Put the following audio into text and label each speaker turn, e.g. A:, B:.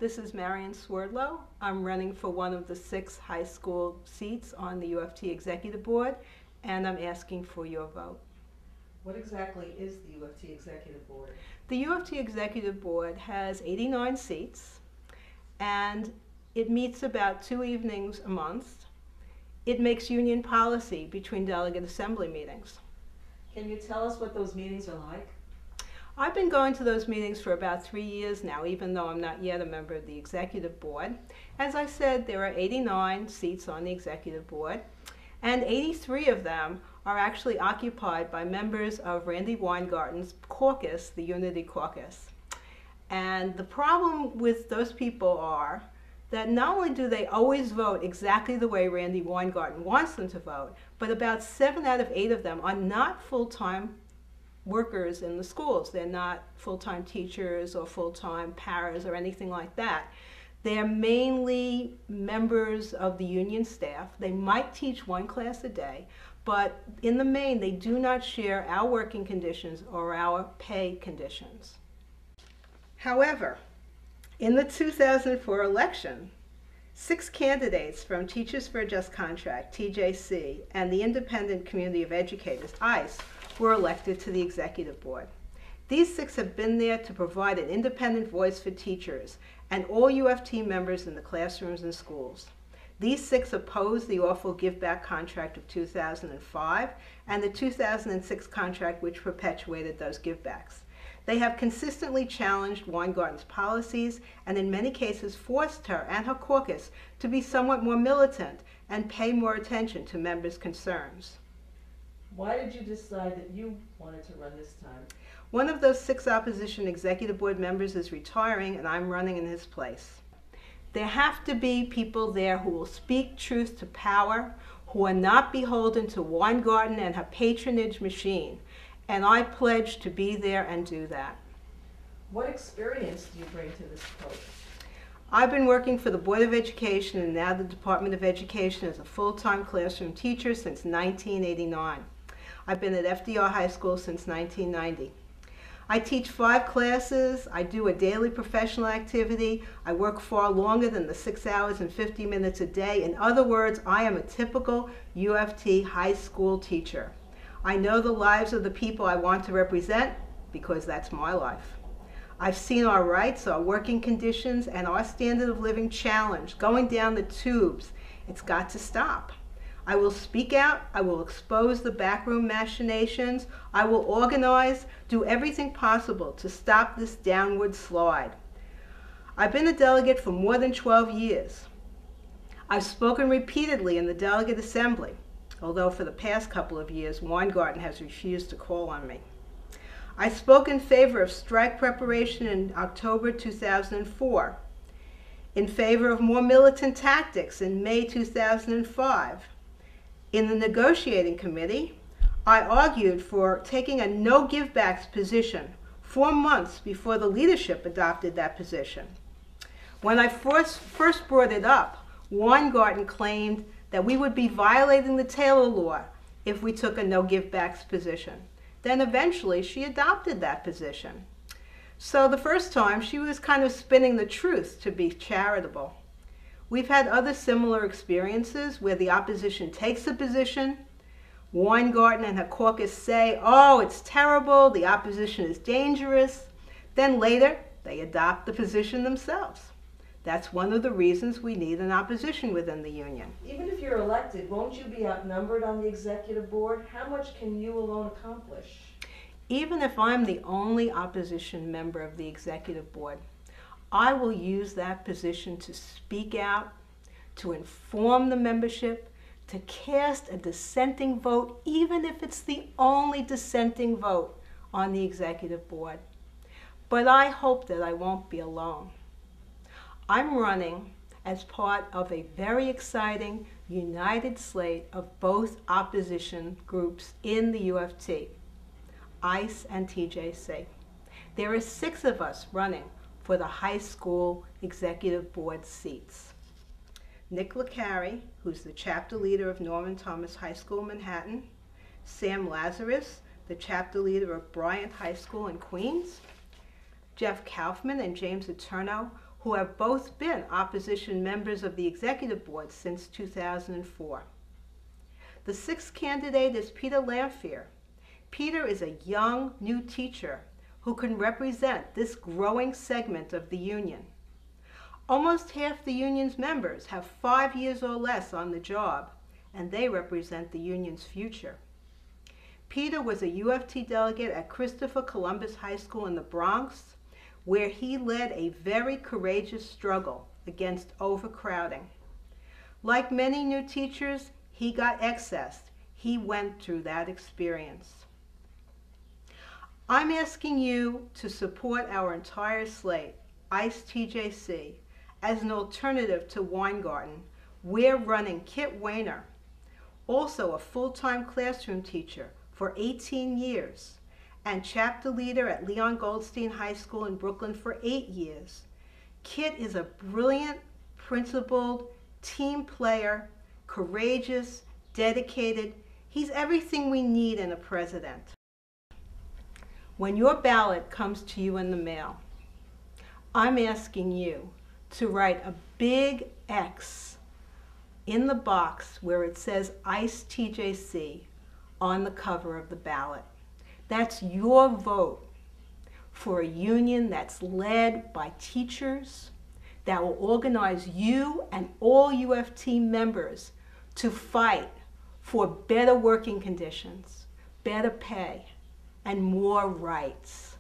A: This is Marian Swerdlow. I'm running for one of the 6 high school seats on the UFT Executive Board, and I'm asking for your vote.
B: What exactly is the UFT Executive Board?
A: The UFT Executive Board has 89 seats, and it meets about 2 evenings a month. It makes union policy between delegate assembly meetings.
B: Can you tell us what those meetings are like?
A: I've been going to those meetings for about 3 years now, even though I'm not yet a member of the Executive Board. As I said, there are 89 seats on the Executive Board, and 83 of them are actually occupied by members of Randy Weingarten's caucus, the Unity Caucus. And the problem with those people are that not only do they always vote exactly the way Randy Weingarten wants them to vote, but about 7 out of 8 of them are not full-time workers in the schools. They're not full-time teachers or full-time paras or anything like that. They're mainly members of the union staff. They might teach 1 class a day, but in the main, they do not share our working conditions or our pay conditions. However, in the 2004 election, 6 candidates from Teachers for a Just Contract, TJC, and the Independent Community of Educators, ICE, were elected to the Executive Board. These 6 have been there to provide an independent voice for teachers and all UFT members in the classrooms and schools. These 6 oppose the awful give-back contract of 2005 and the 2006 contract which perpetuated those give-backs. They have consistently challenged Weingarten's policies and in many cases forced her and her caucus to be somewhat more militant and pay more attention to members' concerns.
B: Why did you decide that you wanted to run this time?
A: One of those 6 opposition Executive Board members is retiring and I'm running in his place. There have to be people there who will speak truth to power, who are not beholden to Weingarten and her patronage machine. And I pledge to be there and do that.
B: What experience do you bring to this post?
A: I've been working for the Board of Education and now the Department of Education as a full-time classroom teacher since 1989. I've been at FDR High School since 1990. I teach 5 classes, I do a daily professional activity, I work far longer than the 6 hours and 50 minutes a day. In other words, I am a typical UFT high school teacher. I know the lives of the people I want to represent because that's my life. I've seen our rights, our working conditions, and our standard of living challenged, going down the tubes. It's got to stop. I will speak out, I will expose the backroom machinations, I will organize, do everything possible to stop this downward slide. I've been a delegate for more than 12 years. I've spoken repeatedly in the delegate assembly, although for the past couple of years, Weingarten has refused to call on me. I spoke in favor of strike preparation in October 2004, in favor of more militant tactics in May 2005. In the negotiating committee, I argued for taking a no-give-backs position 4 months before the leadership adopted that position. When I first brought it up, Weingarten claimed that we would be violating the Taylor law if we took a no-give-backs position. Then eventually she adopted that position. So the first time she was kind of spinning the truth to be charitable. We've had other similar experiences where the opposition takes a position, Weingarten and her caucus say, oh, it's terrible, the opposition is dangerous. Then later, they adopt the position themselves. That's one of the reasons we need an opposition within the union.
B: Even if you're elected, won't you be outnumbered on the Executive Board? How much can you alone accomplish?
A: Even if I'm the only opposition member of the Executive Board, I will use that position to speak out, to inform the membership, to cast a dissenting vote, even if it's the only dissenting vote on the Executive Board. But I hope that I won't be alone. I'm running as part of a very exciting united slate of both opposition groups in the UFT, ICE and TJC. There are 6 of us running for the high school Executive Board seats. Nick LeCarry, who's the chapter leader of Norman Thomas High School, Manhattan, Sam Lazarus, the chapter leader of Bryant High School in Queens, Jeff Kaufman and James Eterno, who have both been opposition members of the executive board since 2004. The sixth candidate is Peter Lamphere. Peter is a young, new teacher who can represent this growing segment of the union. Almost half the union's members have 5 years or less on the job, and they represent the union's future. Peter was a UFT delegate at Christopher Columbus High School in the Bronx, where he led a very courageous struggle against overcrowding. Like many new teachers, he got excessed. He went through that experience. I'm asking you to support our entire slate, ICE TJC, as an alternative to Weingarten. We're running Kit Wayner, also a full-time classroom teacher for 18 years, and chapter leader at Leon Goldstein High School in Brooklyn for 8 years. Kit is a brilliant, principled, team player, courageous, dedicated. He's everything we need in a president. When your ballot comes to you in the mail, I'm asking you to write a big X in the box where it says ICE TJC on the cover of the ballot. That's your vote for a union that's led by teachers, that will organize you and all UFT members to fight for better working conditions, better pay, and more rights.